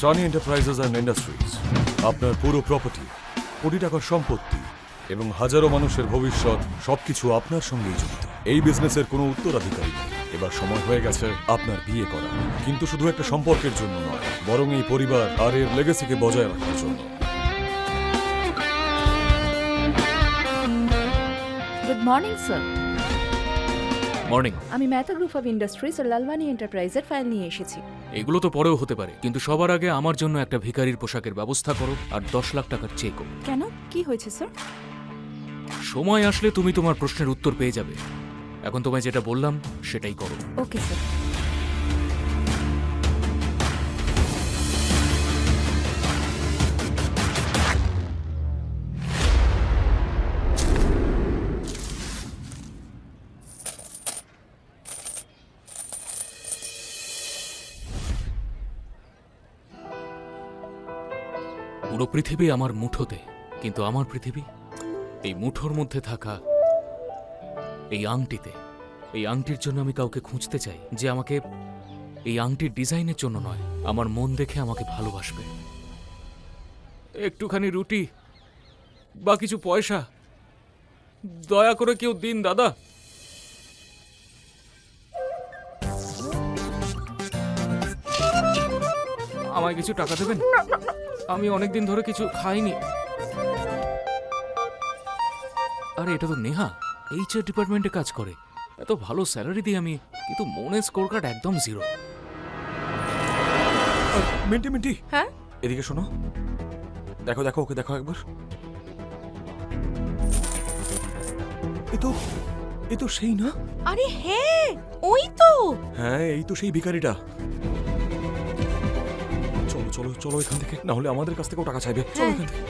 Sunny enterprises and industries আপনার পুরো property, কোটি টাকার সম্পত্তি এবং হাজারো মানুষের ভবিষ্যৎ সবকিছু আপনার সঙ্গেই জড়িত। এই বিজনেসের কোনো উত্তরাধিকারী নেই। এবার সময় হয়ে গেছে আপনার বিয়ে করা, কিন্তু শুধু একটা সম্পর্কের জন্য নয়, বরং এই পরিবার আর এর লেগেসিকে বজায় রাখার জন্য। Good morning sir. মর্নিং। আমি মেহতা গ্রুপ অফ ইন্ডাস্ট্রিজ ও লালবানি এন্টারপ্রাইজের ফাইল নিয়ে এসেছি। এগুলো তো পরেও হতে পারে, কিন্তু সবার আগে আমার জন্য একটা ভিখারির পোশাকের ব্যবস্থা করো আর 10 লাখ টাকার চেকও। কেন, কি হয়েছে স্যার? সময় আসলে তুমি তোমার প্রশ্নের উত্তর পেয়ে যাবে। এখন তোমায় যেটা বললাম সেটাই করো। Okay sir. পুরো পৃথিবী আমার মুঠোতে, কিন্তু আমার পৃথিবী এই মুঠোর মধ্যে থাকা এই আংটিতে। এই আংটির জন্য আমি কাউকে খুঁজতে চাই যে আমাকে এই আংটির ডিজাইনের জন্য নয়, আমার মন দেখে আমাকে ভালোবাসবে। একটুখানি রুটি বা কিছু পয়সা দয়া করে কেউ দিন দাদা। আমায় কিছু টাকা দেবেন? আমি অনেকদিন ধরে কিছু খাইনি। আরে এটা তো নেহা, এইচআর ডিপার্টমেন্টে কাজ করে। এত ভালো স্যালারি দিই আমি, কিন্তু মনের স্কোর কার্ড একদম 0। মিন্টি মিন্টি, হ্যাঁ এদিকে শোনো। দেখো দেখো, ওকে দেখো একবার। এ তো সেই না? আরে হ্যাঁ, ওই তো। হ্যাঁ, এই তো সেই ভিখারিটা। চলো চলো চলো এখান থেকে, না হলে আমাদের কাছ থেকেও টাকা চাইবে। চলো এখান থেকে।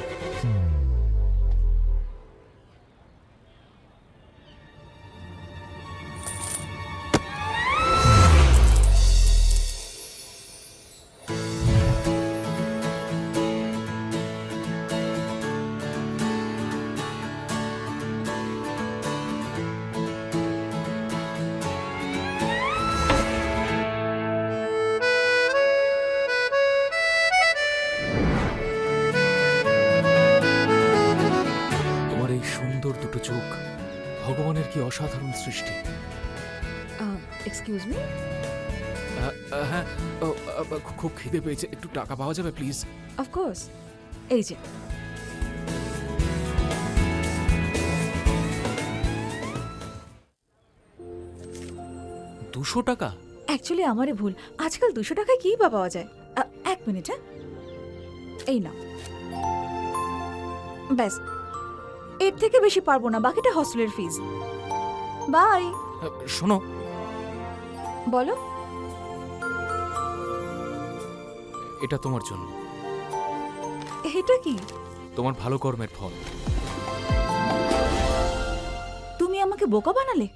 তোমার এই সুন্দর দুটো চোখ, ভগবানের কি অসাধারণ সৃষ্টি। Excuse me. হ্যাঁ, খুব খিদে পেয়েছে, একটু টাকা পাওয়া যাবে প্লিজ? অফকোর্স, এই যে। $200? অ্যাকচুয়ালি আমারই ভুল। আজকাল 200 টাকায় কি বা পাওয়া যায়? এক মিনিট, হ্যাঁ, এই নাও। ব্যাস, এর থেকে বেশি পারবো না, বাকিটা হস্টেলের ফিজ। বাই। শোনো, বলো। এটা তোমার জন্য, এটা কি? তোমার ভালো কর্মের ফল। তুমি আমাকে বোকা বানালে?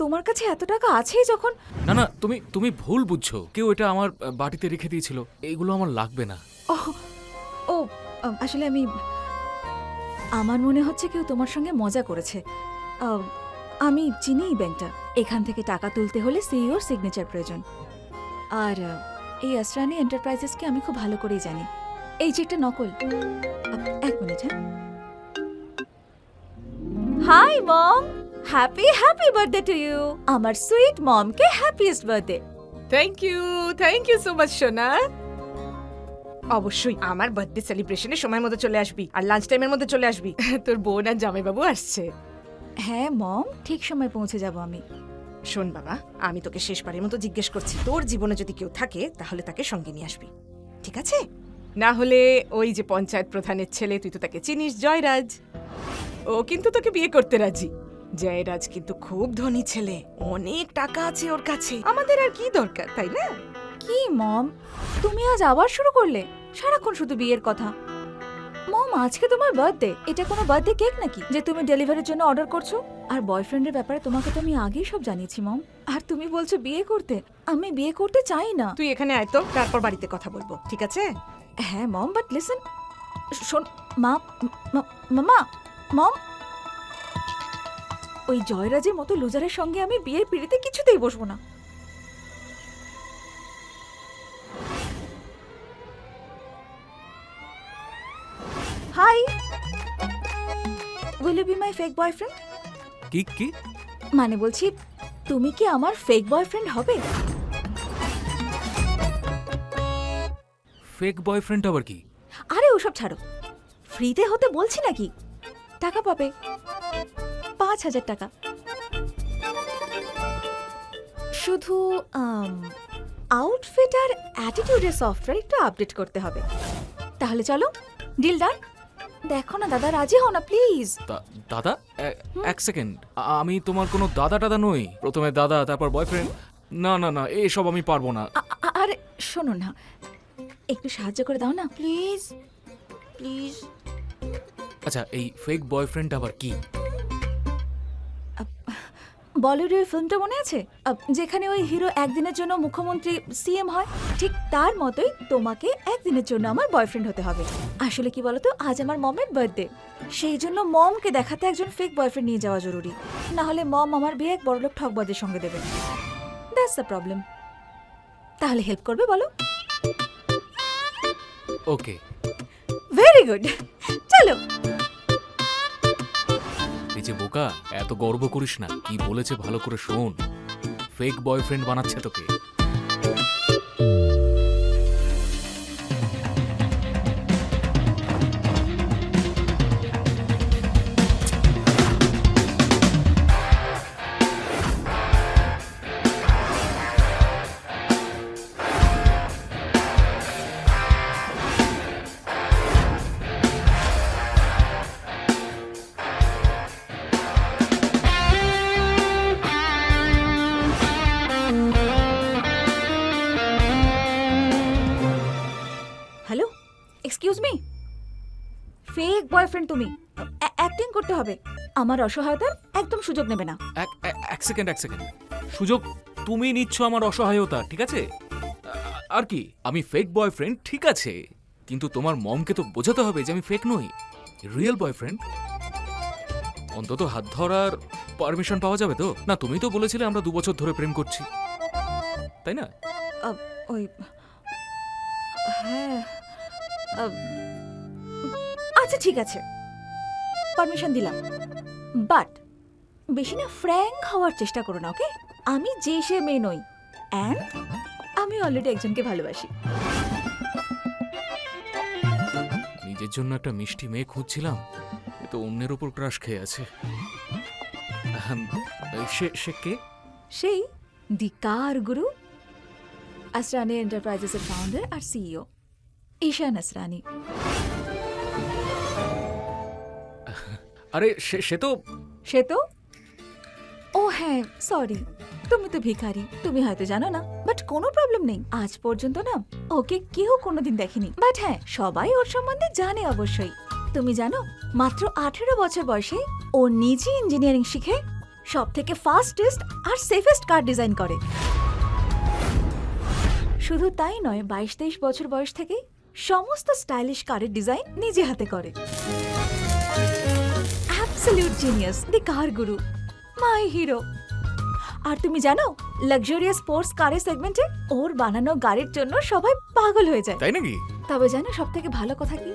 তোমার কাছে এত টাকা আছেই যখন। না না, তুমি ভুল বুঝছো। কেউ এটা আমার বাড়িতে রেখে দিয়েছিল, এইগুলো আমার লাগবে না। ও আসলে আমার মনে হচ্ছে কেউ তোমার সঙ্গে মজা করেছে। আমি চিনি এই ব্যাংকটা। এখান থেকে টাকা তুলতে হলে সিইওর সিগনেচার প্রয়োজন। আর এই আসরানি এন্টারপ্রাইজেসকে আমি খুব ভালো করেই জানি। এই চেকটা নকল। এক মিনিট, হ্যাঁ। Hi mom, happy birthday to you. আমার সুইট মমকে happiest birthday. Thank you so much সোনা। অবশ্যই আমার বার্থডে সেলিব্রেশনের সময় মতো চলে আসবি, আর লাঞ্চ টাইমের মধ্যে চলে আসবি। তোর বোন আর জামাইবাবু আসছে। হ্যাঁ মম, ঠিক সময় পৌঁছে যাব আমি। শোন বাবা, আমি তোকে শেষবারের মতো জিজ্ঞেস করছি, তোর জীবনে যদি কেউ থাকে তাহলে তাকে সঙ্গে নিয়ে আসবি, ঠিক আছে? না হলে ওই যে পঞ্চায়েত প্রধানের ছেলে, তুই তো তাকে চিনিস, জয়রাজ, ও কিন্তু তোকে বিয়ে করতে রাজি। জয়রাজ কিন্তু খুব ধনী ছেলে, অনেক টাকা আছে ওর কাছে। আমাদের আর কি দরকার, তাই না? কি মম, তুমি আজ আবার শুরু করলে? সারাক্ষণ শুধু বিয়ের কথা। মম, আজকে তোমার বার্থডে। এটা কোনো বার্থডে কেক নাকি যে তুমি ডেলিভারির জন্য অর্ডার করছো? আর বয়ফ্রেন্ডের ব্যাপারে তোমাকে তো আমি আগেই সব জানিয়েছি মম। আর তুমি বলছো বিয়ে করতে? আমি বিয়ে করতে চাই না। তুই এখানে আয় তো, তারপর বাড়িতে কথা বলবো, ঠিক আছে? হ্যাঁ মম, বাট লিসেন। শোন মা, মামা, মম, ওই জয়রাজের মতো লুজারের সঙ্গে আমি বিয়ের পিড়িতে কিছুতেই বসবো না। বি মাই ফেক বয়ফ্রেন্ড? কি কি মানে বলছি, তুমি কি আমার ফেক বয়ফ্রেন্ড হবে? ফেক বয়ফ্রেন্ড আবার কি? আরে ওসব ছাড়ো, ফ্রিতে হতে বলছি নাকি। টাকা পাবে, 5,000 টাকা। শুধু আউটফিট আর অ্যাটিটিউডের সফটওয়্যার একটু আপডেট করতে হবে। তাহলে চলো, ডিল ডান। দেখো না দাদা, রাজি হও না প্লিজ। দাদা, এক সেকেন্ড, আমি তোমার কোনো দাদা টাদা নই। প্রথমে দাদা, তারপর বয়ফ্রেন্ড। না না না, এসব আমি পারবো না। আরে শোনো না, একটু সাহায্য করে দাও না প্লিজ, প্লিজ। আচ্ছা, এই ফেক বয়ফ্রেন্ড আবার কি? বলিউডের ফিল্মটা মনে আছে, যেখানে ওই হিরো একদিনের জন্য মুখ্যমন্ত্রী সিএম হয়? ঠিক তার মতোই তোমাকে একদিনের জন্য আমার বয়ফ্রেন্ড হতে হবে। আসলে কি বলতো, আজ আমার মমের বার্থডে, সেই জন্য মমকে দেখাতে একজন ফেক বয়ফ্রেন্ড নিয়ে যাওয়া জরুরি। না হলে মম আমার বিয়ে এক বড়লোক ঠকবাজের সঙ্গে দেবে। That's the problem. তাহলে হেল্প করবে বলো? ওকে। ভেরি গুড, চলো। এই যে বোকা, এত গর্ব করিস না। কি বলেছে ভালো করে শোন। ফেক বয়ফ্রেন্ড বানাচ্ছে তোকে। Hello, excuse me. Fake boyfriend তুমি, অ্যাক্টিং করতে হবে। আমার অসহায়তার একদম সুযোগ নেবে না। এক সেকেন্ড। সুযোগ তুমি নিচ্ছ আমার অসহায়তা, ঠিক আছে? আর কি, আমি ফেক বয়ফ্রেন্ড ঠিক আছে, কিন্তু তোমার মমকে তো বোঝাতে হবে যে আমি ফেক নই, রিয়েল বয়ফ্রেন্ড। অন্তত হাত ধরার পারমিশন পাওয়া যাবে তো? না, তুমি তো বলেছিলে আমরা 2 বছর ধরে প্রেম করছি, তাই না? ওই হ্যাঁ, আচ্ছা ঠিক আছে, পারমিশন দিলাম, বাট বেশি না ফ্র্যাঙ্ক হওয়ার চেষ্টা করো না, ওকে? আমি যে সে মেয়ে নই, অ্যান্ড আমি অলরেডি একজনকে ভালোবাসি। নিজের জন্য একটা মিষ্টি মেয়ে খুঁজছিলাম, এ তো অন্যের ওপর ক্রাশ খেয়ে আছে। সে কে? সেই দি কার গুরু, আসরানি এন্টারপ্রাইজেসের ফাউন্ডার আর সিইও ঈশান আসরানি। আরে সে তো সে তো, ও হ্যাঁ সরি, তুমি তো ভিখারি, তুমি হয়তো জানো না, বাট কোনো প্রবলেম নেই। আজ পর্যন্ত না ওকে কেউ কোনোদিন দেখেনি, বাট হ্যাঁ সবাই ওর সম্বন্ধে জানে অবশ্যই। তুমি জানো, মাত্র 18 বছর বয়সে ও নিজে ইঞ্জিনিয়ারিং শিখে সব থেকে ফাস্টেস্ট আর সেফেস্ট কার ডিজাইন করে। শুধু তাই নয়, 22-23 বছর বয়স থেকে সমস্ত স্টাইলিশ কারের ডিজাইন নিজে হাতে করে। অ্যাবসলিউট জিনিয়াস, দি কার গুরু, মাই হিরো। আর তুমি জানো, লাক্সারিয়াস স্পোর্টস কারের সেগমেন্টে ওর বানানো গাড়ির জন্য সবাই পাগল হয়ে যায়। তাই নাকি? তবে জানো সব থেকে ভালো কথা কি?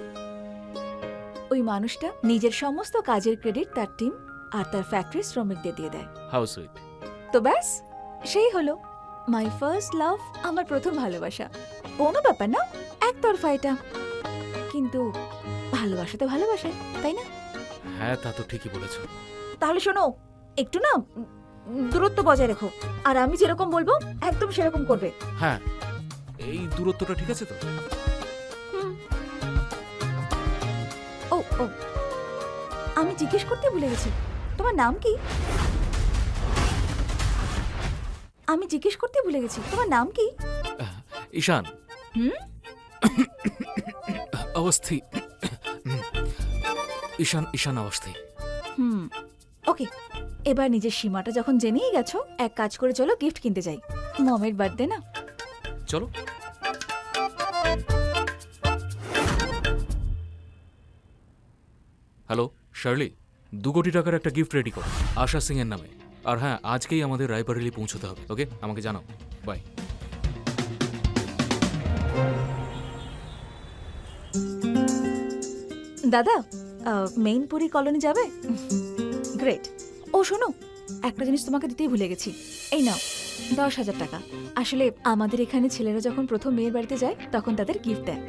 ওই মানুষটা নিজের সমস্ত কাজের ক্রেডিট তার টিম আর তার ফ্যাক্টরি শ্রমিকদের দিয়ে দেয়। How sweet. তো ব্যাস, সেই হলো মাই ফার্স্ট লাভ, আমার প্রথম ভালোবাসা। কোনো ব্যাপার না, একতরফা এটা, কিন্তু ভালোবাসা তো ভালোবাসা, তাই না? হ্যাঁ, তা তো ঠিকই বলেছো। তাহলে শোনো, একটু না দূরত্ব বজায় রেখো, আর আমি যেরকম বলবো একদম সেরকম করবে। হ্যাঁ, এই দূরত্বটা ঠিক আছে তো? হুম। ও ও, আমি জিজ্ঞেস করতে ভুলে গেছি, তোমার নাম কি? আমি জিজ্ঞেস করতে ভুলে গেছি, তোমার নাম কি? ঈশান। হুম? অবস্থি। ঈশান অবস্থি। ওকে, এবার নিজের সীমাটা যখন জেনেই গেছো, এক কাজ করে চলো গিফট কিনতে যাই। মমের বার্থডে না? চলো। হ্যালো শার্লি, 2 কোটি টাকার একটা গিফট রেডি করো আশা সিং এর নামে। আর হ্যাঁ, আজকেই আমাদের রায়বারেলি পৌঁছতে হবে। ওকে, আমাকে জানাও। বাই। দাদা, মেইনপুরি কলোনি যাবে? গ্রেট। ও শোনো, একটা জিনিস তোমাকে দিতেই ভুলে গেছি। এই নাও 10,000 টাকা। আসলে আমাদের এখানে ছেলেরা যখন প্রথম মেয়ের বাড়িতে যায় তখন তাদের গিফট দেয়,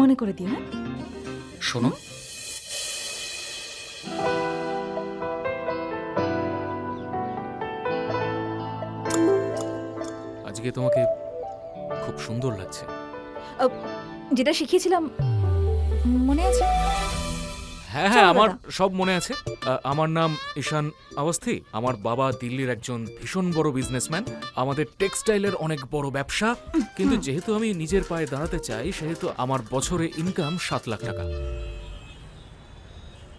মনে করে দিও। হ্যাঁ, শোনো, আজকে তোমাকে খুব সুন্দর লাগছে। যেটা শিখিয়েছিলাম মনে আছে? হ্যাঁ চলো আমার দাদা। সব মনে আছে। আমার নাম ঈশান আওয়াস্থি। আমার বাবা দিল্লির একজন ভীষণ বড় বিজনেসম্যান। আমাদের টেক্সটাইলের অনেক বড় ব্যবসা। কিন্তু যেহেতু আমি নিজের পায়ে দাঁড়াতে চাই, সেহেতু আমার বছরে ইনকাম 7 লাখ টাকা।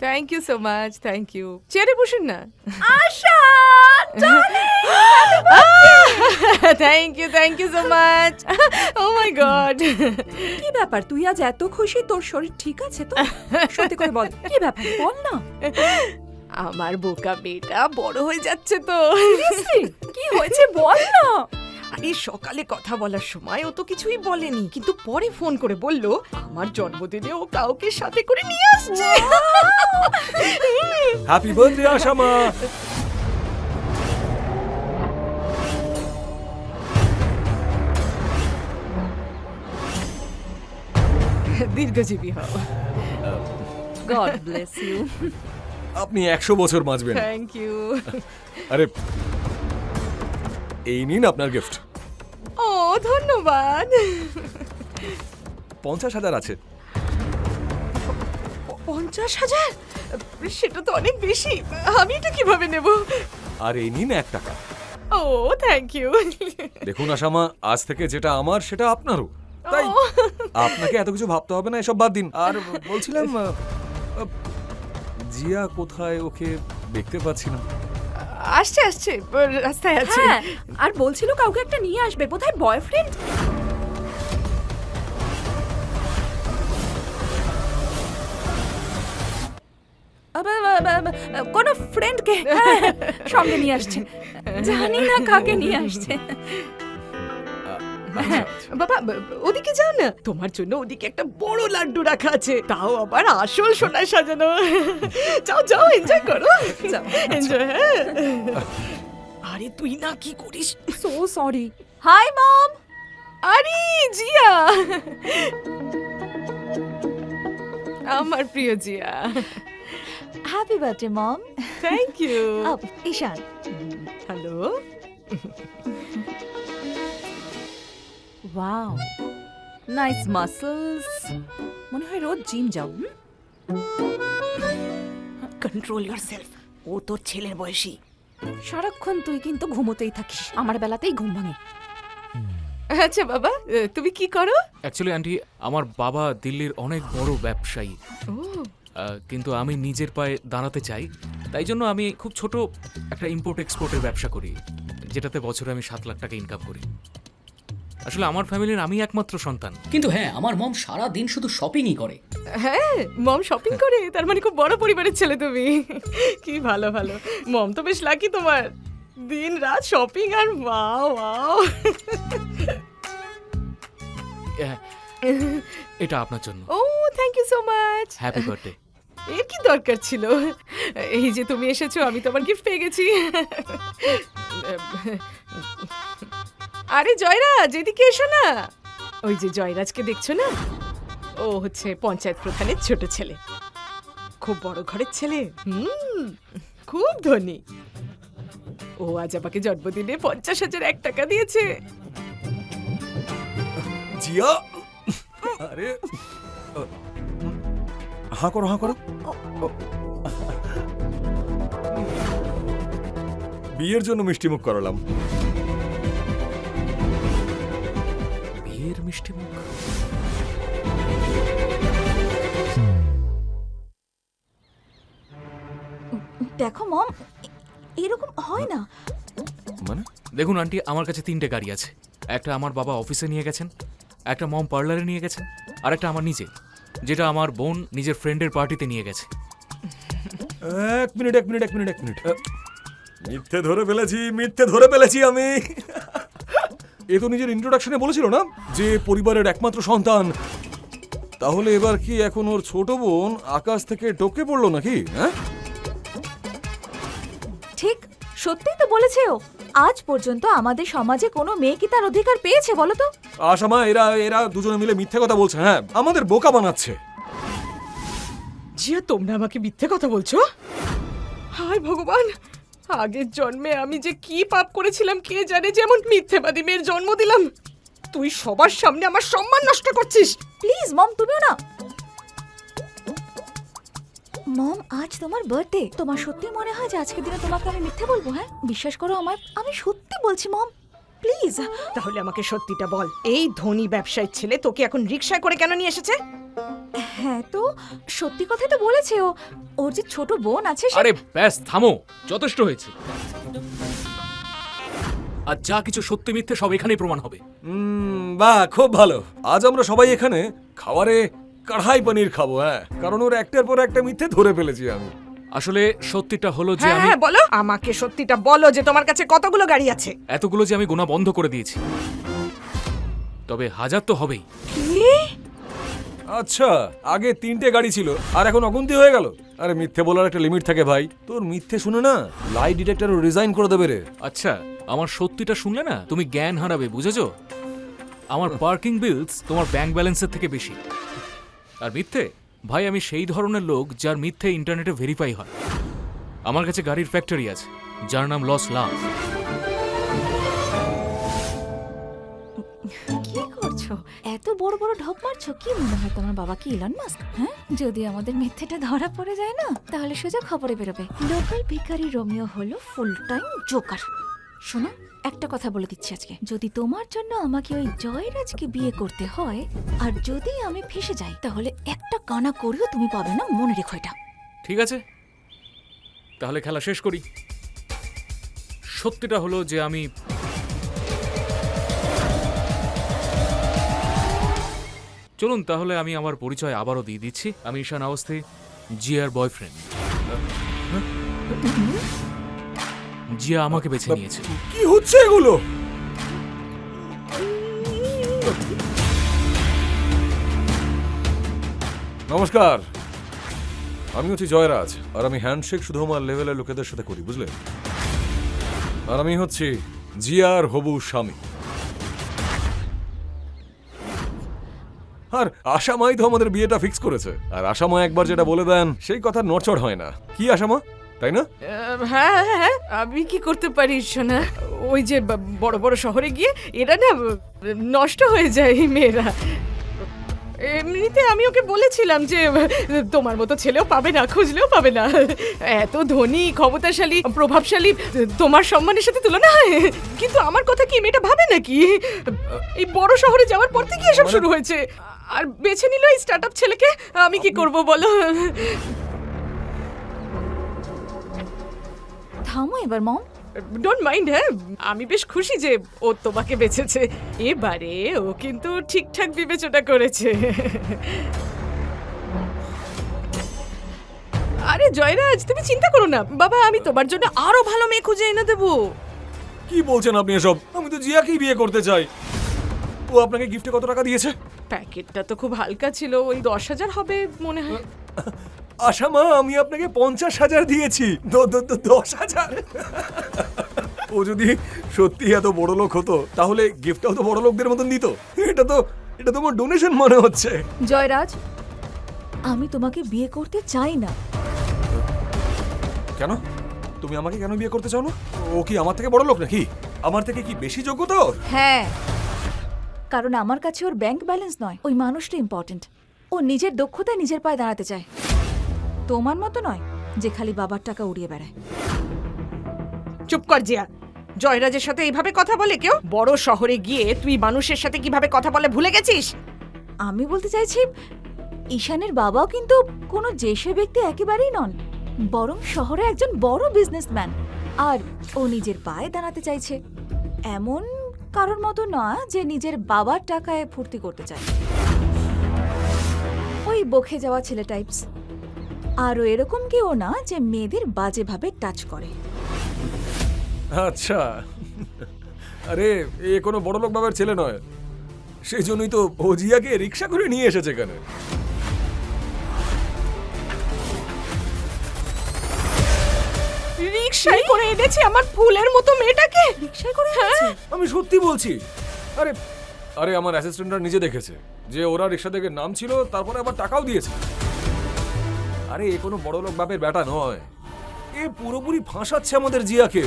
Thank you so much, thank you. চেয়ারে বসুন না। Thank you so much. Oh my god. কি ব্যাপার, তুই আজ এত খুশি? তোর শরীর ঠিক আছে তো? সত্যি করে বল, কি ব্যাপার বল না। আমার বোকা মেয়েটা বড় হয়ে যাচ্ছে তো। কি হয়েছে বল না। আরে সকালে কথা বলার সময় ও তো কিছুই বলেনি, কিন্তু পরে ফোন করে বলল আমার জন্মদিনে ও কাউকে সাথে করে নিয়ে আসছে। হ্যাপি বার্থডে আশা মা। দীর্ঘজীবী হও। God bless you. আপনি 100 বছর বাঁচবেন। Thank you. আরে এই নিন আপনার গিফট। ও ধন্যবাদ। 50,000 আছে। 50,000? সেটা তো অনেক বেশি। আমি এটা কিভাবে নেব? আর এই নিন 1 টাকা। ও থ্যাংক ইউ। দেখুন আশামা, আজ থেকে যেটা আমার সেটা আপনারও, তাই আপনাকে এত কিছু ভাবতে হবে না, এসব বাদ দিন। আর বলছিলাম জিয়া কোথায়? ওকে দেখতে পাচ্ছি না। আসছে আসছে, রাস্তায় আছে। হ্যাঁ, আর বলছিল কাউকে একটা নিয়ে আসবে, বোধহয় বয়ফ্রেন্ড। কোন ফ্রেন্ডকে সঙ্গে নিয়ে আসছে, জানি না কাকে নিয়ে আসছে। বাবা ওদিকে যাও না, তোমার জন্য ওদিকে একটা বড় লাড্ডু রাখা আছে, তাও আবার আসল সোনায় সাজানো। যাও যাও, এনজয় করো, এনজয়। আরে তুই না কি করিস? So sorry. Hi mom. আরে জিয়া, আমার প্রিয় Jiya. Happy birthday mom. Thank you. Ishaan. Hello. Wow, nice muscles. মনে হয় রোজ জিম যাও। কন্ট্রোল ইয়োরসেলফ, ও তোর ছেলের বয়সী। সারাক্ষণ তুই কিন্তু ঘুমোতেই থাকিস, আমার বেলাতেই ঘুম ভাঙে। আচ্ছা বাবা, তুমি কি করো? অ্যাকচুয়ালি আন্টি, আমার বাবা দিল্লির অনেক বড় ব্যবসায়ী। ও কিন্তু আমি নিজের পায়ে দাঁড়াতে চাই, তাই জন্য আমি খুব ছোট একটা ইম্পোর্ট এক্সপোর্টের ব্যবসা করি, যেটাতে বছরে আমি 7 লাখ টাকা ইনকাম করি। আসলে আমার ফ্যামিলির আমি একমাত্র সন্তান। কিন্তু হ্যাঁ, আমার মম সারা দিন শুধু শপিংই করে। হ্যাঁ, মম শপিং করে, তার মানে খুব বড় পরিবারের ছেলে তুমি। কি ভালো ভালো, মম তো বেশ লাকি তোমার, দিন রাত শপিং। আর ওয়াও ওয়াও। এটা আপনার জন্য। ও thank you so much. Happy birthday. এর কি দরকার ছিল? এই যে তুমি এসেছো, আমি তো আমার গিফট পেয়ে গেছি। আরে জয়রাজ, এদিকে এসো না। ওই যে জয়রাজকে দেখছো না, ও হচ্ছে পঞ্চায়েত প্রধানের ছোট ছেলে, খুব বড় ঘরের ছেলে। খুব ধনী। ও আজ আমাকে জন্মদিনে 50,001 টাকা দিয়েছে। জিয়া, আরে হাঁ করো, হাঁ করো। বিয়ের জন্য মিষ্টিমুখ করালাম। বিয়ের মিষ্টি মুখ? দেখো মম, এরকম হয় না। মানে দেখুন আন্টি, আমার কাছে 3টে গাড়ি আছে। একটা আমার বাবা অফিসে নিয়ে গেছেন, একটা মম পার্লারে নিয়ে গেছেন, আর একটা আমার নিজে, যেটা আমার বোন নিজের ফ্রেন্ডের পার্টিতে নিয়ে গেছে। এক মিনিট। মিথ্যে ধরে ফেলেছি আমি। এ তো নিজের ইন্ট্রোডাকশনে বলেছিল না যে পরিবারের একমাত্র সন্তান। তাহলে এবার কি এখন ওর ছোট বোন আকাশ থেকে টপকে পড়লো নাকি? হ্যাঁ, সত্যিই তো বলেছে ও। আজ পর্যন্ত আমাদের সমাজে কোনো মেয়ে কি তার অধিকার পেয়েছে বলো তো? আশামা, এরা এরা দুজনে মিলে মিথ্যে কথা বলছে, হ্যাঁ, আমাদের বোকা বানাচ্ছে। জিয়া, তোমরা আমাকে মিথ্যে কথা বলছো? হায় ভগবান, আগের জন্মে আমি যে কি পাপ করেছিলাম কে জানে, যেমন মিথ্যেবাদী মেয়ের জন্ম দিলাম। তুই সবার সামনে আমার সম্মান নষ্ট করছিস। প্লিজ মম, তুমিও না। মম, আজ তোমার বার্থডে। তোমার সত্যি মনে হয় যে আজকের দিনে তোমাকে আমি মিথ্যে বলবো? হ্যাঁ, বিশ্বাস করো আমায়, আমি সত্যি বলছি মম, প্লিজ। তাহলে আমাকে সত্যিটা বল, এই ধনী ব্যবসায়ীর ছেলে তোকে এখন রিকশায় করে কেন নিয়ে এসেছে? হ্যাঁ, তো সত্যি কথাই তো বলেছে ও। ওর যে ছোট বোন আছে আরে ব্যাস, থামো, যথেষ্ট হয়েছে। আর যা কিছু সত্যি মিথ্যে সব এখানেই প্রমাণ হবে। বাহ, খুব ভালো। আজ আমরা সবাই এখানে খাবারে কড়াই পনির খাবো, হ্যাঁ, কারণ ওর একটার পর একটা মিথ্যে ধরে ফেলেছি আমি। আসলে সত্যিটা হলো যে হ্যাঁ আমি হ্যাঁ বলো, আমাকে সত্যিটা বলো যে তোমার কাছে কতগুলো গাড়ি আছে। এতগুলো যে আমি গোনা বন্ধ করে দিয়েছি, তবে 1000 তো হবেই। আচ্ছা, আগে 3টে গাড়ি ছিল আর এখন অগুন্তি হয়ে গেল। আরে মিথ্যে বলার একটা লিমিট থাকে ভাই। তোর মিথ্যে শুনে না লাই ডিটেক্টরও রিজাইন করে দেবে রে। আচ্ছা, আমার সত্যিটা শুনলে না তুমি জ্ঞান হারাবে, বুঝেছো? আমার পার্কিং বিলস তোমার ব্যাংক ব্যালেন্সের থেকে বেশি। আর মিথ্যে ভাই, আমি সেই ধরনের লোক যার মিথ্যে ইন্টারনেটে ভেরিফাই হয়। আমার কাছে গাড়ির ফ্যাক্টরি আছে যার নাম লস লাভ। কি করছো? এত বড় বড় ঢপ মারছো, কি মনে হয় তোমার বাবা কি ইলন মাস্ক? হ্যাঁ, যদি আমাদের মিথ্যেটা ধরা পড়ে যায় না, তাহলে সোজা খবরে বেরোবে লোকাল ভিখারি রোমিও হলো ফুল টাইম জোকার। শোনো, একটা কথা বলে দিচ্ছি আজকে, যদি তোমার জন্য আমাকে ওই জয়রাজকে বিয়ে করতে হয় আর যদি আমি ফেসে যাই, তাহলে একটা কানা করেও তুমি পাবে না, মনে রেখো এটা। ঠিক আছে, তাহলে খেলা শেষ করি। সত্যিটা হলো যে আমি চলুন তাহলে আমি আমার পরিচয় আবারও দিয়ে দিচ্ছি। আমি ঈশান আওয়াস্তি, জিয়ার বয়ফ্রেন্ড। জিয়া আমাকে বেছে নিয়েছে। কি হচ্ছে এগুলো? নমস্কার, আমি হচ্ছি জয়রাজ, আর আমি হ্যান্ডশেক শুধু আমার লেভেলের লোকেদের সাথে করি, বুঝলেন? আর আমি হচ্ছি জিয়ার হবু স্বামী। আর আশামাই তো আমাদের বিয়েটা ফিক্স করেছে। আর আশামা একবার যেটা বলে দেন সেই কথা নড়চড় হয় না। কি আশামা, তাই না? হ্যাঁ হ্যাঁ, আমি কি করতে পারি শোনা? ওই যে বড় বড় শহরে গিয়ে এরা না নষ্ট হয়ে যায় এই মেয়েরা। এমনিতে আমি ওকে বলেছিলাম যে তোমার মতো ছেলেও পাবে না, খুঁজলেও পাবে না। এত ধনী, ক্ষমতাশালী, প্রভাবশালী তোমার সম্মানের সাথে তুলনা হয়? কিন্তু আমার কথা কি মেয়েটা ভাবে নাকি? এই বড় শহরে যাওয়ার পর থেকে এসব শুরু হয়েছে। আর বেছে নিল এই স্টার্টআপ ছেলেকে। আমি কি করব বলো? থামো এবার মম। Don't mind. হ্যাঁ, আমি বেশ খুশি যে ও তোমাকে বেছেছে। এবারে ও কিন্তু ঠিকঠাক বিবেচনা করেছে। আরে জয়রাজ, তুমি চিন্তা করো না বাবা, আমি তোমার জন্য আরো ভালো মেয়ে খুঁজে এনে দেবো। কি বলছেন আপনি এসব? আমি তো জিয়াকেই বিয়ে করতে চাই। ও আপনাকে গিফটে কত টাকা দিয়েছে? প্যাকেটটা তো খুব হালকা ছিল, ওই 10,000 হবে মনে হয়। আশামা, আমি আপনাকে 50,000 দিয়েছি। 10,000? ও যদি সত্যি এত বড় লোক হতো তাহলে গিফটটাও তো বড় লোকদের মতন দিত। এটা তো আমার ডোনেশন মনে হচ্ছে। জয়রাজ, আমি তোমাকে বিয়ে করতে চাই না। কেন? তুমি আমাকে কেন বিয়ে করতে চাও না? ও কি আমার থেকে বড় লোক নাকি? আমার থেকে কি বেশি যোগ্যতা ওর? হ্যাঁ, কারণ আমার কাছে ওর ব্যাংক ব্যালেন্স নয়, ওই মানুষটা ইম্পর্ট্যান্ট। ও নিজের দক্ষতায় নিজের পায়ে দাঁড়াতে চায়, তোমার মতো নয় যে খালি বাবার টাকা উড়িয়ে বেড়ায়। চুপ কর জিয়া। জয়রাজের সাথে এইভাবে কথা বলে কেউ? বড় শহরে গিয়ে তুই মানুষের সাথে কিভাবে কথা বলে ভুলে গেছিস? আমি বলতে চাইছি, ঈশানের বাবাও কিন্তু কোনো যেসে ব্যক্তি একেবারেই নন, বরং শহরে একজন বড় বিজনেসম্যান। আর ও নিজের পায়ে দাঁড়াতে চাইছে, এমন কারোর মতো না যে নিজের বাবার টাকায় ফুর্তি করতে চায়। ওই বকে যাওয়া ছেলে টাইপস। আর ও এরকম কেউ না যে মেয়েদের বাজেভাবে টাচ করে। আচ্ছা, আরে এ কোনো বড় লোক বাবার ছেলে নয়, সেই জন্যই তো ও জিয়াকে রিক্সা করে নিয়ে এসেছে এখানে। রিকশা রিকশায় করে এনেছি আমার ফুলের মতো মেয়েটাকে। রিকশায় করে এনেছে? আমি সত্যি বলছি। আরে আরে আমার অ্যাসিস্ট্যান্টরা নিজে দেখেছে যে ওরা রিক্সা থেকে নামছিল, তারপরে আবার টাকাও দিয়েছে। আরে এ কোনো বড় লোক বাপের বেটা নয়, এ পুরোপুরি ফাঁসাচ্ছে আমাদের জিয়াকে।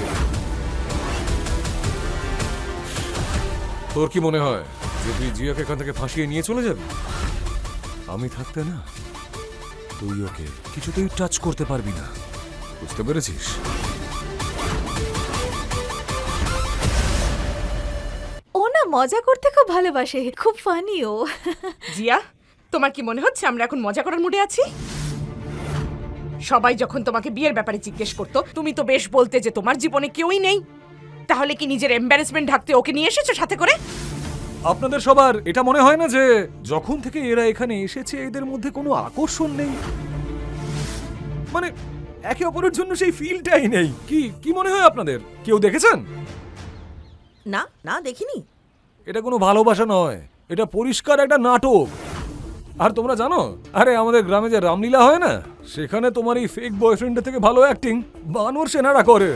তোর কি মনে হয় যে তুই জিয়াকে এখান থেকে ফাঁসিয়ে নিয়ে চলে যাবি? আমি থাকতে না, তুই ওকে কিছুতেই টাচ করতে পারবি না, বুঝতে পেরেছিস? ও না মজা করতে খুব ভালোবাসে, খুব ফানি ও। জিয়া, তোমার কি মনে হচ্ছে আমরা এখন মজা করার মুডে আছি? সবাই যখন তোমাকে বিয়ের ব্যাপারে জিজ্ঞেস করতো, তুমি তো বেশ বলতে যে তোমার জীবনে কেউই নেই। তাহলে কি নিজের এম্বারেসমেন্ট ঢাকতে ওকে নিয়ে এসেছো সাথে করে? আপনাদের সবার এটা মনে হয় না যে যখন থেকে এরা এখানে এসেছে এদের মধ্যে কোনো আকর্ষণ নেই? মানে একে অপরের জন্য সেই ফিলটাই নেই। কি কি মনে হয় আপনাদের? কেউ দেখেছেন? না না দেখিনি। এটা কোনো ভালোবাসা নয়, এটা পরিষ্কার একটা নাটক। আর তোমরা জানো, আরে আমাদের গ্রামে যে রামলীলা হয় না, সেখানে তোমার এই ফেক বয়ফ্রেন্ডের থেকে ভালো অ্যাক্টিং বানর সেনারা করে।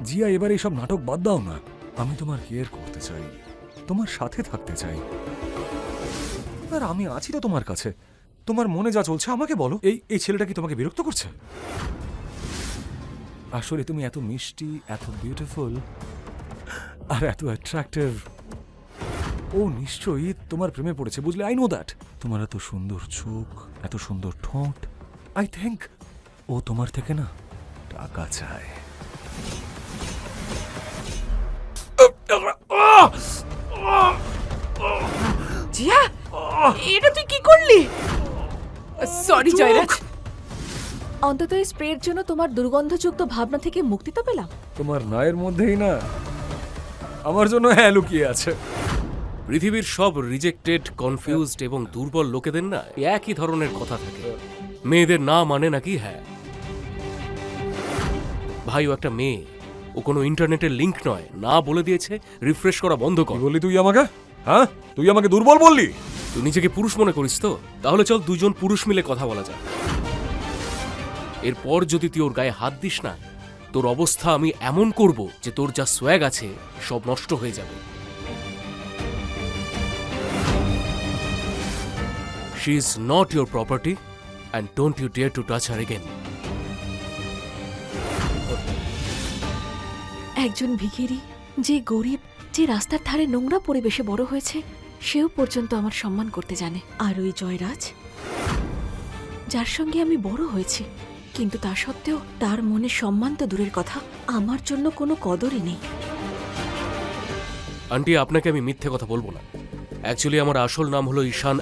জিয়া, এবার এইসব নাটক বাদ দাও না। আমি তোমার কেয়ার করতে চাই, তোমার সাথে থাকতে চাই। আর আমি আছি তো তোমার কাছে। তোমার মনে যা চলছে আমাকে বলো। এই এই ছেলেটা কি তোমাকে বিরক্ত করছে? আসলে তুমি এত মিষ্টি, এত বিউটিফুল আর এত অ্যাট্রাক্টিভ। ও নিশ্চয়ই তোমার প্রেমে পড়েছে, বুঝলে? I know that. তোমার এত সুন্দর চোখ, এত সুন্দর ঠোঁট। আই থিংক ও তোমার থেকে না টাকা চায়। জিয়া, এটা তুই কি করলি? সরি জয়রাজ। অন্তত এই স্প্রের জন্য তোমার দুর্গন্ধযুক্ত ভাবনা থেকে মুক্তি তো পেলাম। তোমার নায়ের মধ্যেই না আমার জন্য হ্যাঁ লুকিয়ে আছে। পৃথিবীর সব রিজেক্টেড, কনফিউজড এবং দুর্বল লোকেদের না একই ধরনের কথা থাকে। মেয়েদের না মানে নাকি হ্যাঁ। ভাই, ও একটা মেয়ে, ও কোনো ইন্টারনেটের লিংক নয়। না বলে দিয়েছে রিফ্রেশ করা বন্ধ কি কর। বললি তুই আমাকে? হ্যাঁ, তুই আমাকে দুর্বল বললি? তুই নিজেকে পুরুষ মনে করিস তো? তাহলে চল দুজন পুরুষ মিলে কথা বলা যাক। এরপর যদি তুই ওর গায়ে হাত দিস না, তোর অবস্থা আমি এমন করব যে তোর যা সোয়াগ আছে সব নষ্ট হয়ে যাবে। She is not your property and don't you dare to touch her again. একজন ভিখিরি, যে গরিব, যে রাস্তার ধারে নোংরা পরিবেশে বড় হয়েছে, সেও পর্যন্ত আমার সম্মান করতে জানে। আর ওই জয়রাজ, যার সঙ্গে আমি বড় হয়েছি, কিন্তু তা সত্ত্বেও তার মনে সম্মান তো দূরের কথা, আমার জন্য কোনো কদরই নেই। আন্টি, আপনাকে আমি মিথ্যে কথা বলবো না। অ্যাকচুয়ালি আমার আসল নাম হলো ঈশান।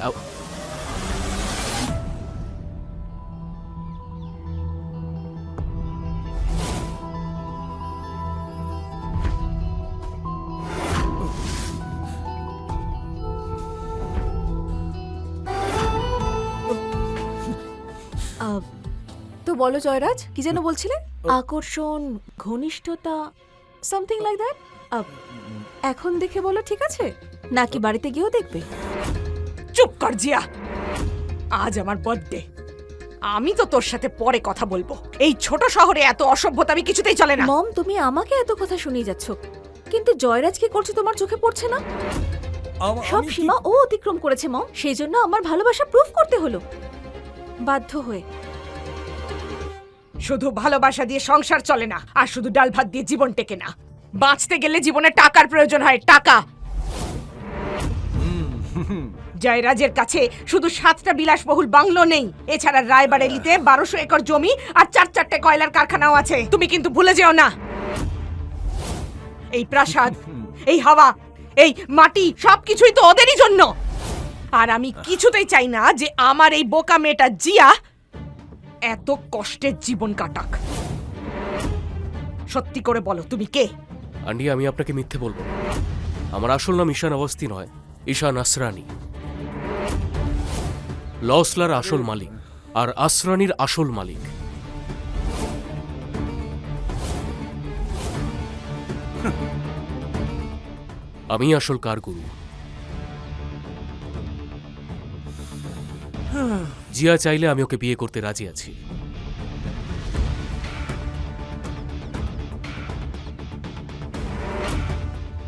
তো বলো জয়রাজ, কি যেন বলছিলে? আকর্ষণ, ঘনিষ্ঠতা, সামথিং লাইক দ্যাট। এখন দেখে বলো ঠিক আছে, নাকি বাড়িতে গিয়েও দেখবে? চুপ কর জিয়া, আজ আমার বার্থডে। আমি তো তোর সাথে পরে কথা বলবো। এই ছোট শহরে এত অসভ্যতা আমি কিছুতেই চলে না। মম, তুমি আমাকে এত কথা শুনিয়ে যাচ্ছ, কিন্তু জয়রাজ কি করছে তোমার চোখে পড়ছে না? সব সীমা ও অতিক্রম করেছে মম, সেই জন্য আমার ভালোবাসা প্রুফ করতে হলো বাধ্য হয়ে। শুধু ভালোবাসা দিয়ে সংসার চলে না, আর শুধু ডাল ভাত দিয়ে জীবন টেকে না। বাঁচতে গেলে জীবনে টাকার প্রয়োজন হয়, টাকা। জয়রাজের কাছে শুধু 7টা বিলাসবহুল বাংলো নেই, এছাড়া রায়বারেলিতে 1200 একর জমি আর 4-4টে কয়লার কারখানাও আছে। তুমি কিন্তু ভুলে যেও না, এই প্রাসাদ, এই হাওয়া, এই মাটি সবকিছুই তো ওদেরই জন্য। আর আমি কিছুতেই চাই না যে আমার এই বোকা মেয়েটা জিয়া এত কষ্টের জীবন কাটাক। সত্যি করে বলো, তুমি কে? আন্টি, আমি আপনাকে মিথ্যে বলবো না। আমার আসল নাম ঈশান অবস্থি নয়, ঈশান আসরানি। লসলার আসল মালিক আর আসরানির আসল মালিক। আমি আসল কার গুরু। জিয়া চাইলে আমি ওকে বিয়ে করতে রাজি আছি।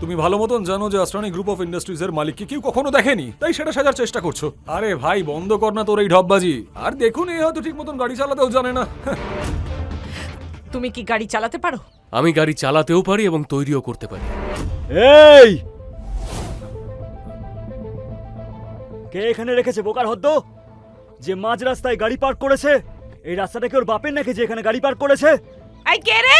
তুমি ভালো মতন জানো যে আস্ট্রানি গ্রুপ অফ ইন্ডাস্ট্রিজ এর মালিককে কেউ কখনো দেখেনি, তাই সেটা সাজার চেষ্টা করছো। আরে ভাই বন্ধ কর না তোর এই ঢপবাজি। আর দেখুন এ হয়তো ঠিক মতন গাড়ি চালাতেও জানে না। তুমি কি গাড়ি চালাতে পারো? আমি গাড়ি চালাতেও পারি এবং তৈরিও করতে পারি। এই কে এখানে রেখেছে বোকার হদ্দ? যে মাঝ রাস্তায় গাড়ি পার্ক করেছে? এই রাস্তাটা কি ওর বাপের নাকি যে এখানে গাড়ি পার্ক করেছে? এই কে রে?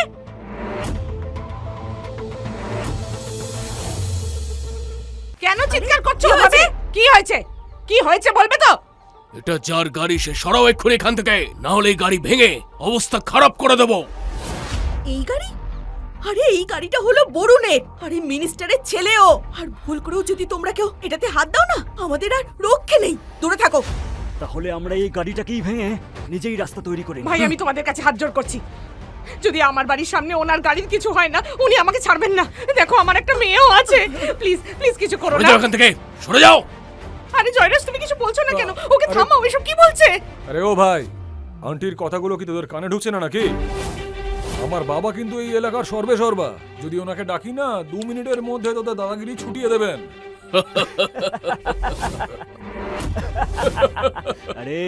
কেন চিৎকার করছো ভাবে? কি হয়েছে? কি হয়েছে বলবে তো? এটা যার গাড়ি সে সরাও এক্ষুনি এখান থেকে, না হলে এই গাড়ি ভেঙে অবস্থা খারাপ করে দেবো। এই গাড়ি? আরে এই গাড়িটা হলো বরুণের, আরে মিনিস্টারের ছেলেও। আর ভুল করেও যদি তোমরা কেউ এটাতে হাত দাও না, আমাদের আর রক্ষে নেই। দূরে থাকো। তাহলে আমরা এই গাড়িটাকেই ভেঙে নিজেই রাস্তা তৈরি করি। ভাই আমি তোমাদের কাছে হাত জোড় করছি, যদি আমার বাড়ির সামনে ওনার গাড়ির কিছু হয় না, উনি আমাকে ছাড়বেন না। দেখো আমার একটা মেয়েও আছে, প্লিজ প্লিজ কিছু করো সরে না। যাও এখান থেকে, সরে যাও। আরে জয়রাজ তুমি কিছু বলছো না কেন? ওকে থামাও, এসব কি বলছে? আরে ও ভাই, আন্টির কথাগুলো কি তোদের কানে ঢুকছে না নাকি? আমার বাবা কিন্তু এই এলাকার সর্বে সর্বা। যদি ওনাকে ডাকি না, 2 মিনিটের মধ্যে তোদের দাদাগিরি ছুটিয়ে দেবেন। আরে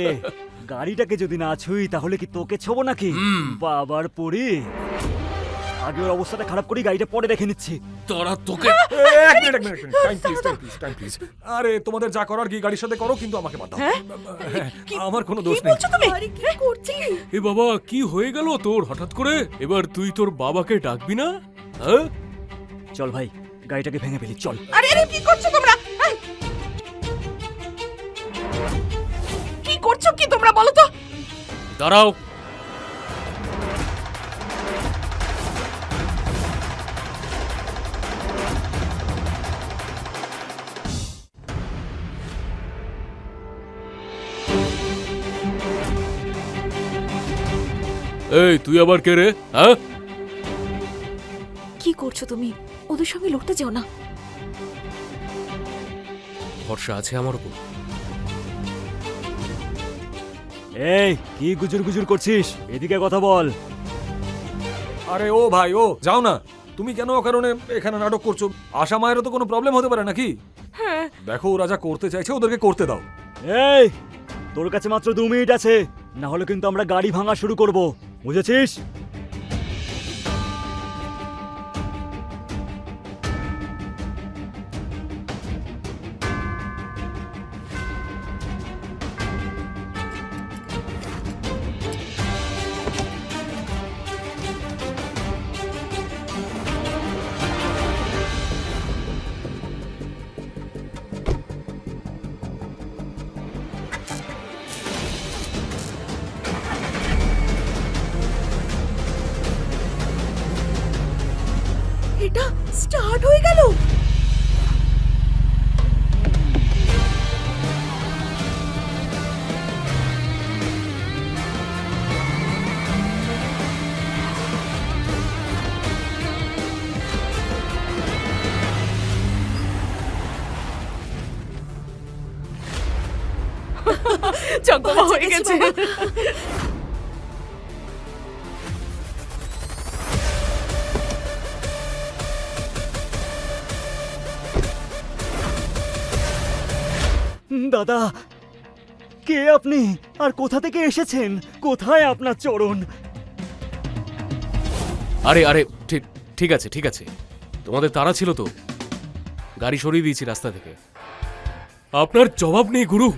গাড়িটাকে যদি না ছুঁই তাহলে কি তোকে ছোবো নাকি? বাবার পরি, আগে ওর অবস্থাটা খারাপ করি, গাড়িটা পরে রেখে নিচ্ছি। তোরা তোকে এক মিনিট, টাইম প্লিজ। আরে তোমাদের যা করার কি গাড়ির সাথে করো, কিন্তু আমাকে বাদ দাও। হ্যাঁ, আমার কোনো দোষ কি নেই। বলছো তুমি? আরে কি করছিস? এ বাবা, কি হয়ে গেল তোর হঠাৎ করে? এবার তুই তোর বাবাকে ডাকবি না? হ্যাঁ, চল ভাই গাড়িটাকে ভেঙে ফেলি, চল। আরে আরে কি করছো তোমরা? এই! কি করছো কি তোমরা বলো তো? দাঁড়াও। এই তুই আবার কে রে? হ্যাঁ, কি করছো তুমি? ওদের সঙ্গে লড়তে যেও না। ভরসা আছে আমার উপর? এই কি গুজুর গুজুর করছিস? এদিকে কথা বল। আরে ও ভাই ও যাও না। তুমি কেন কারণে এখানে নাটক করছো? আশা মায়েরও তো কোনো প্রবলেম হতে পারে নাকি? দেখো ওরা যা করতে চাইছে ওদেরকে করতে দাও। এই তোর কাছে মাত্র 2 মিনিট আছে, না হলে কিন্তু আমরা গাড়ি ভাঙা শুরু করব, বুঝেছিস? এটা স্টার্ট হয়ে গেল। চকমা হয়ে গেছে। দাদা, কে আপনি আর কোথা থেকে এসেছেন? কোথায় আপনার চরণ? আরে আরে ঠিক ঠিক আছে ঠিক আছে, তোমাদের তাড়া ছিল তো, গাড়ি সরিয়ে দিয়েছি রাস্তা থেকে। আপনার জবাব নেই গুরু।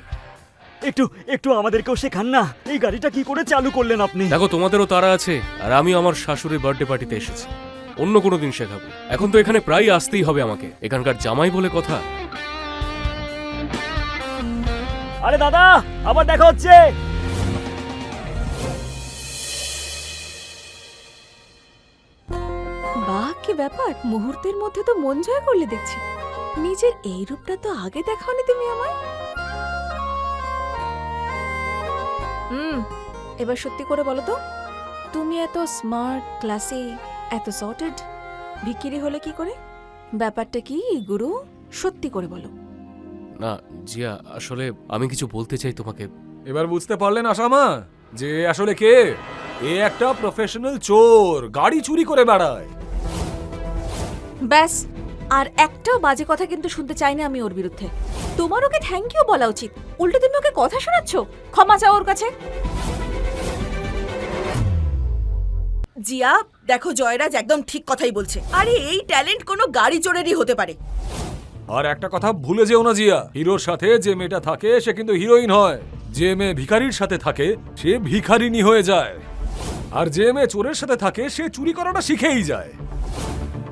একটু একটু আমাদেরকেও শেখান না, এই গাড়িটা কি করে চালু করলেন আপনি? দেখো তোমাদেরও তাড়া আছে, আর আমি আমার শাশুড়ির বার্থডে পার্টিতে এসেছি। অন্য কোনো দিন শেখাবো, এখন তো এখানে প্রায় আসতেই হবে আমাকে, এখানকার জামাই বলে কথা। আরে দাদা, আবার দেখা হচ্ছে। বাহ কি ব্যাপার, মুহূর্তের মধ্যে তো মন জয় করলে দেখছি। নিজের এই রূপটা তো আগে দেখাওনি তুমি আমায়। এবার সত্যি করে বলো তো, তুমি এত স্মার্ট, ক্লাসি, এত সর্টেড, ভিখিরি হলে কি করে? ব্যাপারটা কি গুরু, সত্যি করে বলো। না জিয়া, আসলে আমি কিছু বলতে চাই তোমাকে, এবার বুঝতে পারলেন আশামা যে আসলে কে? এ একটা প্রফেশনাল চোর, গাড়ি চুরি করে বেড়ায়। ব্যাস, আর একটাও বাজে কথা কিন্তু শুনতে চাই না আমি ওর বিরুদ্ধে। তোমার ওকে থ্যাংক ইউ বলা উচিত, উল্টো তুমি ওকে কথা শোনাচ্ছ। ক্ষমা চাও ওর কাছে। জিয়া, দেখো জয়রাজ একদম ঠিক কথাই বলছে। আরে এই ট্যালেন্ট কোনো গাড়ি চোরেরই হতে পারে। আর একটা কথা ভুলে যেও না জিয়া, হিরোর সাথে যে মেয়েটা থাকে সে কিন্তু হিরোইন হয়। যে মেয়ে ভিখারির সাথে থাকে সে ভিখারিনী হয়ে যায়, আর যে মেয়ে চোরের সাথে থাকে সে চুরি করাটা শিখেই যায়।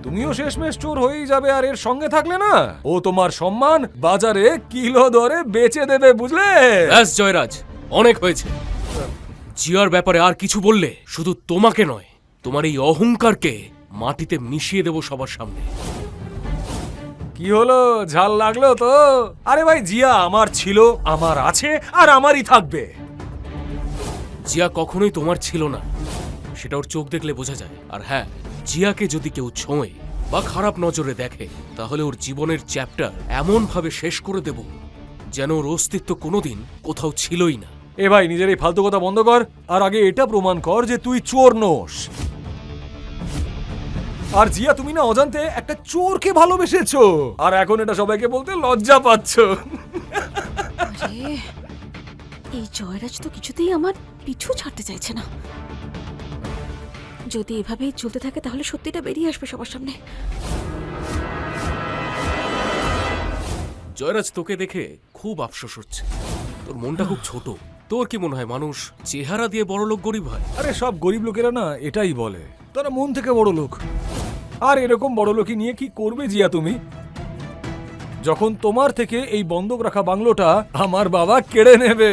তুমিও শেষমেশ চোর হয়েই যাবে, আর এর সঙ্গে থাকলে না ও তোমার সম্মান বাজারে কিলো দরে বেচে দেবে, বুঝলে? ব্যাস জয়রাজ, অনেক হয়েছে। জিয়ার ব্যাপারে আর কিছু বললে শুধু তোমাকে নয়, তোমার এই অহংকারকে মাটিতে মিশিয়ে দেব সবার সামনে। কি হলো, ঝাল লাগলো তো? আরে ভাই, জিয়া আমার ছিল, আমার আছে, আর আমারই থাকবে। জিয়া কখনোই তোমার ছিল না, সেটা ওর চোখ দেখলে বোঝা যায়। আর হ্যাঁ, জিয়াকে যদি কেউ ছোঁয় বা খারাপ নজরে দেখে, তাহলে ওর জীবনের চ্যাপ্টার এমন ভাবে শেষ করে দেব যেন ওর অস্তিত্ব কোনোদিন কোথাও ছিলই না। এ ভাই, নিজের এই ফালতু কথা বন্ধ কর, আর আগে এটা প্রমাণ কর যে তুই চোর নোস। আর জিয়া, তুমি না অজান্তে একটা চোরকে ভালোবেসেছো, আর এখন এটা সবাইকে বলতে লজ্জা পাচ্ছ। আরে, এই জয়রাজ তো কিছুতেই আমার পিছু ছাড়তে চাইছে না। যদি এভাবেই চলতে থাকে তাহলে সত্যিটা বেরিয়ে আসবে সবার সামনে। জয়রাজ, তোকে দেখে খুব আফসোস হচ্ছে। তোর মনটা খুব ছোট। তোর কি মনে হয় মানুষ চেহারা দিয়ে বড় লোক গরিব হয়? আরে সব গরিব লোকেরা না এটাই বলে, তারা মন থেকে বড় লোক। আর এরকম বড় লোকই নিয়ে কি করবে জিয়া তুমি, যখন তোমার থেকে এই বন্ধক রাখা বাংলোটা আমার বাবা কেড়ে নেবে?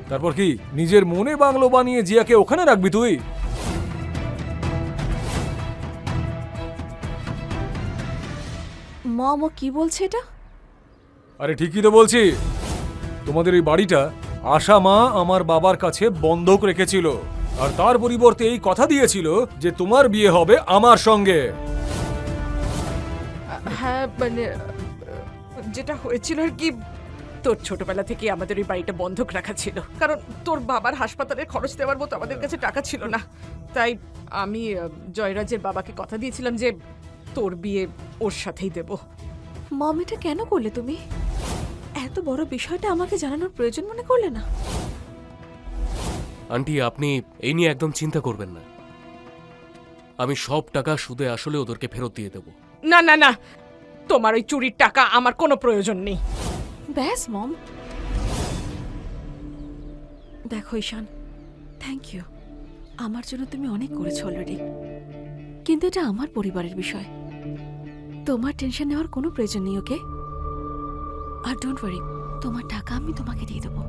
তারপর কি নিজের মনে বাংলো বানিয়ে জিয়াকে ওখানে রাখবি তুই? মম, ও কি বলছে এটা? আরে ঠিকই তো বলছি, তোমাদের এই বাড়িটা আশা মা আমার বাবার কাছে বন্ধক রেখেছিল, আর তার পরিবর্তে এই কথা দিয়েছিল যে তোমার বিয়ে হবে আমার সঙ্গে। হ্যাঁ, মানে যেটা হয়েছিল আর কি, তোর ছোটবেলা থেকে আমাদের ওই বাড়িটা বন্ধক রাখা ছিল, কারণ তোর বাবার হাসপাতালের খরচ দেওয়ার মতো আমাদের কাছে টাকা ছিল না। তাই আমি জয়রাজের বাবাকে কথা দিয়েছিলাম যে তোর বিয়ে ওর সাথেই দেব। মম, এটা কেন করলে তুমি? এত বড় বিষয়টা আমাকে জানানোর প্রয়োজন মনে করলে না? আন্টি, আপনি এই নিয়ে একদম চিন্তা করবেন না। আমি সব টাকা সুদে আসলে ওদেরকে ফেরত দিয়ে দেব। না না না, তোমার ওই চুরির টাকা আমার কোনো প্রয়োজন নেই। ব্যাস মম। দেখো ঈশান, থ্যাংক ইউ। আমার জন্য তুমি অনেক করেছো অলরেডি, কিন্তু এটা আমার পরিবারের বিষয়। তোমার টেনশন নেওয়ার কোনো প্রয়োজন নেই, ওকে? আর ডোন্ট ওয়ারি, তোমার টাকা আমি তোমাকে দিয়ে দেবো।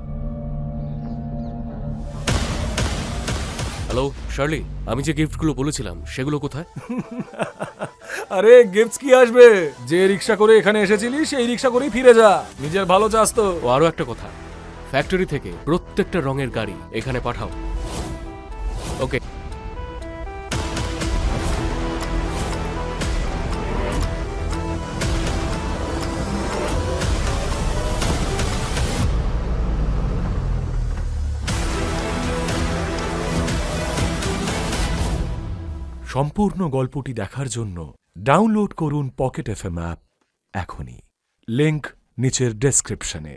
হ্যালো শার্লি, আমি যে গিফটগুলো বলেছিলাম সেগুলো কোথায়? আরে গিফটস কি আসবে, যে রিক্সা করে এখানে এসেছিলি সেই রিক্সা করেই ফিরে যা। নিজের ভালো চাস তো। ও আরো একটা কথা, ফ্যাক্টরি থেকে প্রত্যেকটা রঙের গাড়ি এখানে পাঠাও। ওকে। সম্পূর্ণ গল্পটি দেখার জন্য ডাউনলোড করুন পকেট এফএম অ্যাপ এখনই। লিংক নিচের ডেসক্রিপশনে।